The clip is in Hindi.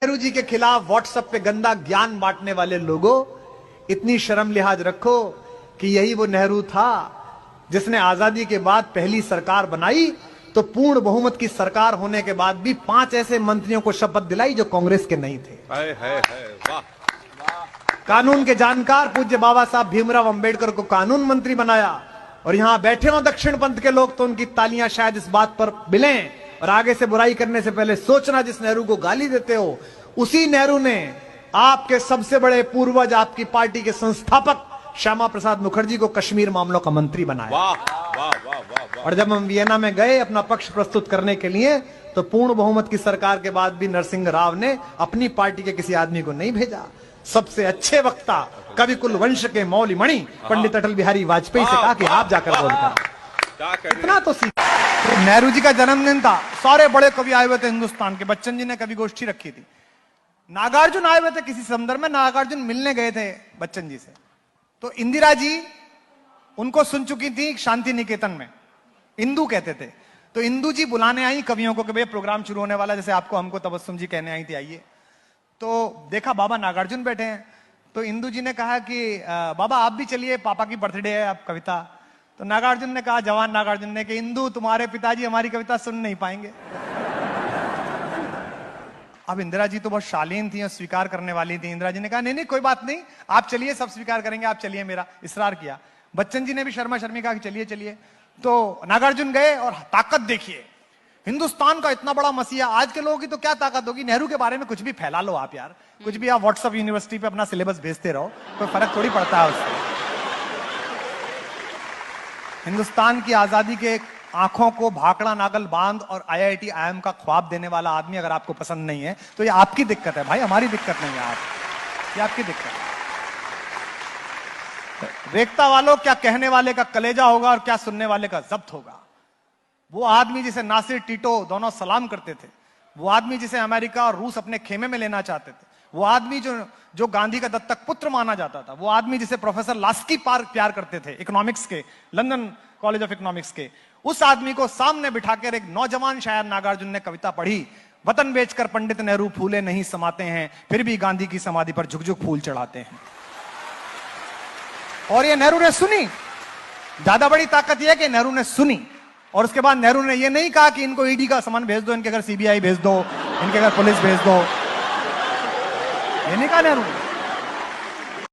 नेहरू जी के खिलाफ व्हाट्सएप पे गंदा ज्ञान बांटने वाले लोगों, इतनी शर्म लिहाज रखो कि यही वो नेहरू था जिसने आजादी के बाद पहली सरकार बनाई तो पूर्ण बहुमत की सरकार होने के बाद भी 5 ऐसे मंत्रियों को शपथ दिलाई जो कांग्रेस के नहीं थे। वाह। कानून के जानकार पूज्य बाबा साहब भीमराव अंबेडकर को कानून मंत्री बनाया, और यहां बैठे हो दक्षिण पंथ के लोग तो उनकी तालियां शायद इस बात पर मिलें, और आगे से बुराई करने से पहले सोचना, जिस नेहरू को गाली देते हो उसी नेहरू ने आपके सबसे बड़े पूर्वज, आपकी पार्टी के संस्थापक श्यामा प्रसाद मुखर्जी को कश्मीर मामलों का मंत्री बनाया। वाह वाह वाह वाह। और जब हम वियना में गए अपना पक्ष प्रस्तुत करने के लिए, तो पूर्ण बहुमत की सरकार के बाद भी नरसिंह राव ने अपनी पार्टी के किसी आदमी को नहीं भेजा। सबसे अच्छे वक्ता कवि कुल वंश के मौली मणि पंडित अटल बिहारी वाजपेयी से कहा कि आप जाकर बोलकर इतना तो सीख। नेहरू जी का जन्मदिन था, सारे बड़े कवि आए हुए थे हिंदुस्तान के। बच्चन जी ने कवि गोष्ठी रखी थी, नागार्जुन आए हुए थे किसी संदर्भ में, नागार्जुन मिलने गए थे बच्चन जी से, तो इंदिरा जी उनको सुन चुकी थी शांति निकेतन में, इंदू कहते थे, तो इंदू जी बुलाने आई कवियों को कि भैया प्रोग्राम शुरू होने वाला, जैसे आपको हमको तबस्सुम जी कहने आई थी आइए। तो देखा बाबा नागार्जुन बैठे हैं, तो इंदू जी ने कहा कि बाबा आप भी चलिए, पापा की बर्थडे है, आप कविता। तो नागार्जुन ने कहा, जवान नागार्जुन ने, कि इंदू तुम्हारे पिताजी हमारी कविता सुन नहीं पाएंगे। अब इंदिरा जी तो बहुत शालीन थी और स्वीकार करने वाली थी। इंदिरा जी ने कहा नहीं नहीं कोई बात नहीं, आप चलिए, सब स्वीकार करेंगे, आप चलिए, मेरा इसरार किया। बच्चन जी ने भी शर्मा शर्मी कहा कि चलिए चलिए। तो नागार्जुन गए और ताकत देखिए, हिंदुस्तान का इतना बड़ा मसीहा, आज के लोगों की तो क्या ताकत होगी, नेहरू के बारे में कुछ भी फैला लो आप यार, कुछ भी आप व्हाट्सएप यूनिवर्सिटी पे अपना सिलेबस भेजते रहो, कोई फर्क थोड़ी पड़ता है उससे। हिंदुस्तान की आजादी के आंखों को भाखड़ा नागल बांध और आईआईटी आईएम का ख्वाब देने वाला आदमी अगर आपको पसंद नहीं है तो ये आपकी दिक्कत है भाई, हमारी दिक्कत नहीं है। ये आपकी दिक्कत है। रेखता वालों, क्या कहने वाले का कलेजा होगा और क्या सुनने वाले का जब्त होगा। वो आदमी जिसे नासिर टीटो दोनों सलाम करते थे, वो आदमी जिसे अमेरिका और रूस अपने खेमे में लेना चाहते थे, वो आदमी जो गांधी का दत्तक पुत्र माना जाता था, वो आदमी जिसे प्रोफेसर लास्की प्यार करते थे, इकोनॉमिक्स के, लंदन कॉलेज ऑफ इकोनॉमिक्स के, उस आदमी को सामने बिठाकर एक नौजवान शायर नागार्जुन ने कविता पढ़ी, वतन बेचकर पंडित नेहरू फूले नहीं समाते हैं, फिर भी गांधी की समाधि पर झुक झुक फूल चढ़ाते हैं। और ये नेहरू ने सुनी। ज्यादा बड़ी ताकत यह है कि नेहरू ने सुनी, और उसके बाद नेहरू ने यह नहीं कहा कि इनको ईडी का सामान भेज दो, इनके घर सीबीआई भेज दो, इनके घर पुलिस भेज दो, ये नहीं कहा नेहरू ने।